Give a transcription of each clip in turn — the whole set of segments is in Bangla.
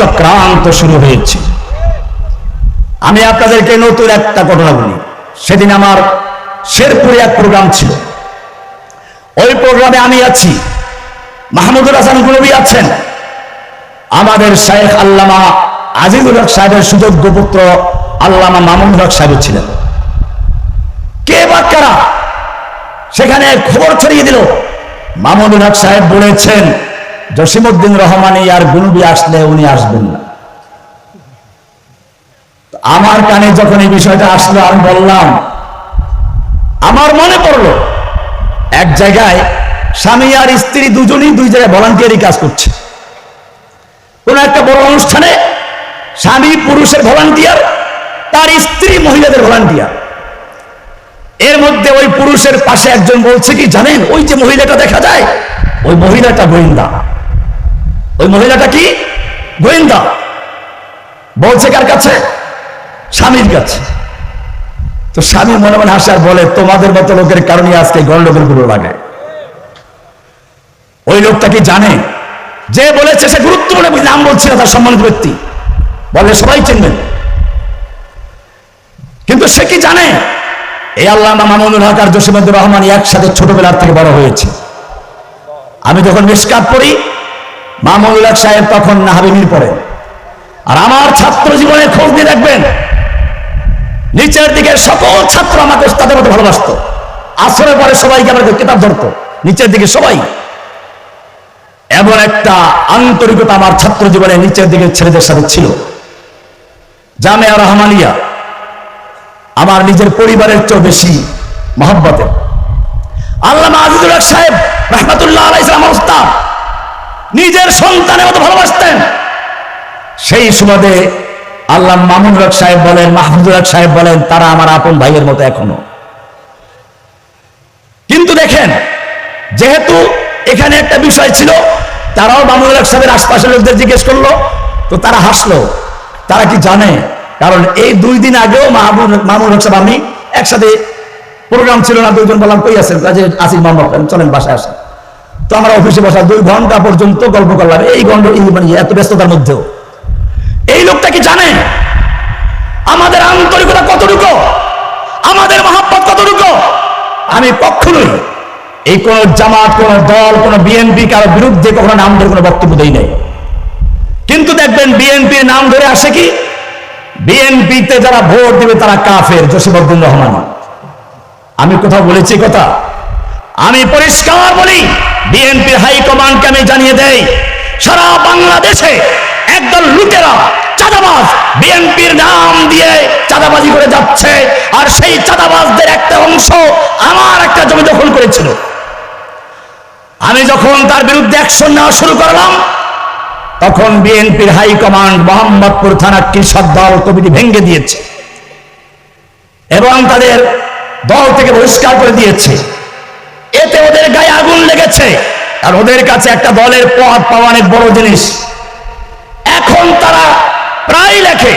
চক্রান্ত শুরু হয়েছে। আমি আপনাদেরকে নতুন একটা ঘটনা বলি। সেদিন আমার শেরপুরে এক প্রোগ্রাম ছিল। ওই প্রোগ্রামে আমি আছি, মাহমুদুল হাসান গুলবী আছেন, আমাদের শায়েখ আল্লামা আজিজুল হক সাহেবের সুযোগ্য পুত্র আল্লামা মামুনুল হক সাহেব ছিলেন। কে বা কারা সেখানে খবর ছড়িয়ে দিল, মামুনুল হক সাহেব বলেছেন জসিমউদ্দিন রহমানী আর গুলবী আসলে উনি আসবেন না। আমার কানে যখন এই বিষয়টা আসলো, আমি বললাম, আমার মনে পড়লো এক জায়গায় স্বামী আর স্ত্রী দুজনেই দুই জায়গায় ভলান্টিয়ারি কাজ করছে। কোন একটা বড় অনুষ্ঠানে স্বামী পুরুষের ভলান্টিয়ার, তার স্ত্রী মহিলাদের ভলান্টিয়ার। এর মধ্যে ওই পুরুষের পাশে একজন বলছে কি জানেন, ওই যে মহিলাটা দেখা যায়, ওই মহিলাটা গোয়েন্দা। ওই মহিলাটা কি গোয়েন্দা? বলছে কার কাছে? স্বামীর কাছে। তো স্বামী মনে মনে হাসে আর বলে, তোমাদের মতো লোকের কারণে আজকে গন্ডগোল গুলো লাগায়। ওই লোকটা কি জানে? যে বলেছে সে গুরুত্বপূর্ণ নাম বলছি না, তার সম্মানিত ব্যক্তি, বলে সবাই চিনবেন। কিন্তু সে কি জানে এই আল্লামা মামুনুল হক আর জসিমউদ্দিন রহমানী একসাথে ছোটবেলার থেকে বড় হয়েছে। আমি যখন মিশকাত পড়ি, মামুনুল হক সাহেব তখন নাহাবিমির পড়ে। আর আমার ছাত্র জীবনে খোঁজ দিয়ে দেখবেন, নিচের দিকে সকল ছাত্র আমাকে তাদের মতো ভালোবাসত। আসরের পরে সবাইকে আমাকে কিতাব ধরতো, নিচের দিকে সবাই। এমন একটা আন্তরিকতা আমার ছাত্র জীবনে নিচের দিকে ছেলেদের সাথে ছিল। জামিয়া রহমানিয়া আমার নিজের পরিবারের চেয়ে বেশি মহব্বতে। আল্লামা আজিজুল হক সাহেব রাহমাতুল্লাহ আলাইহি আমার উস্তাদ, নিজের সন্তানের মতো ভালোবাসতেন। সেই সুবাদে আল্লামা মামুনুল হক সাহেব বলেন, মাহমুদুল হক সাহেব বলেন, তারা আমার আপন ভাইয়ের মতো এখনো। কিন্তু দেখেন, যেহেতু এখানে একটা বিষয় ছিল, তারাও মামুনুল হক সাহেবের আশপাশের লোকদের জিজ্ঞেস করলো, তো তারা হাসলো। তারা কি জানে? কারণ এই 2 দিন আগেও মামুনুল হক সাহেব আমি একসাথে প্রোগ্রাম ছিল না, দুইজন বললাম কই আছেন, কাজে আসিফ মোহাম্মদ চলেন বাসায় আসেন। তো আমরা অফিসে বসা 2 ঘন্টা পর্যন্ত গল্প করলাম। এই মানে এত ব্যস্ততার মধ্যেও এই লোকটা কি জানে আমাদের আন্তরিকতা কতটুকু, আমাদের মহব্বত কতটুকু? আমি কখনোই এই কোন জামাত, কোন দল, কোন বিএনপি কারো বিরুদ্ধে কখনো নাম ধরে কোনো বক্তব্য দেই নাই। কিন্তু দেখবেন বিএনপির নাম ধরে আসে কি, বিএনপিতে যারা ভোট দেবে তারা কাফের, জসিমউদ্দিন রহমান। আমি কোথাও বলেছি কথা? আমি পরিষ্কার বলি, বিএনপির হাইকমান্ডকে আমি জানিয়ে দেই, সারা বাংলাদেশে একদল লুটেরা চাঁদাবাজ বিএনপির নাম দিয়ে চাঁদাবাজি করে যাচ্ছে। আর সেই চাঁদাবাজদের একটা অংশ আমার একটা জমি দখল করেছিল। আমি যখন তার বিরুদ্ধে অ্যাকশন নেওয়া শুরু করলাম, তখন বিএনপির হাইকমান্ড মোহাম্মদপুর থানা কৃষক দল কমিটি ভেঙে দিয়েছে এবং তাদের দল থেকে বহিষ্কার করে দিয়েছে। এতে ওদের গায়ে আগুন লেগেছে। আর ওদের কাছে একটা দলের পদ পাওয়া অনেক বড় জিনিস। এখন তারা প্রায় লেখে,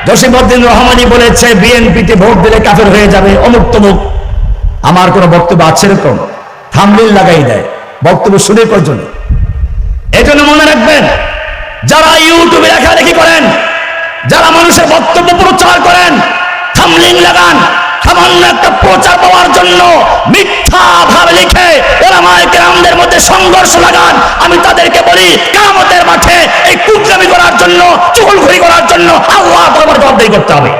জসিমউদ্দিন রহমানী বলেছে বিএনপিতে ভোট দিলে কাফের হয়ে যাবে, অমুক তমুক। আমার কোনো বক্তব্য আছে এরকম? থাম্বনেইল লাগাই দেয় বক্তব্য শুনে পর্যন্ত। এজন্য মনে রাখবেন, যারা ইউটিউবে লেখালেখি করেন, যারা মানুষের বক্তব্য প্রচার করেন, থাম্বনেইল লাগান, সামান্য একটা প্রচার পাওয়ার জন্য মিথ্যা ভাবে লিখে উলামায়ে কেরামদের মধ্যে সংঘর্ষ লাগান। আমি তাদেরকে বলি, কিয়ামতের মাঠে এই কুকরামি করার জন্য, চুগলখড়ি করার জন্য আল্লাহর দরবারে জবাবদিহি করতে হবে।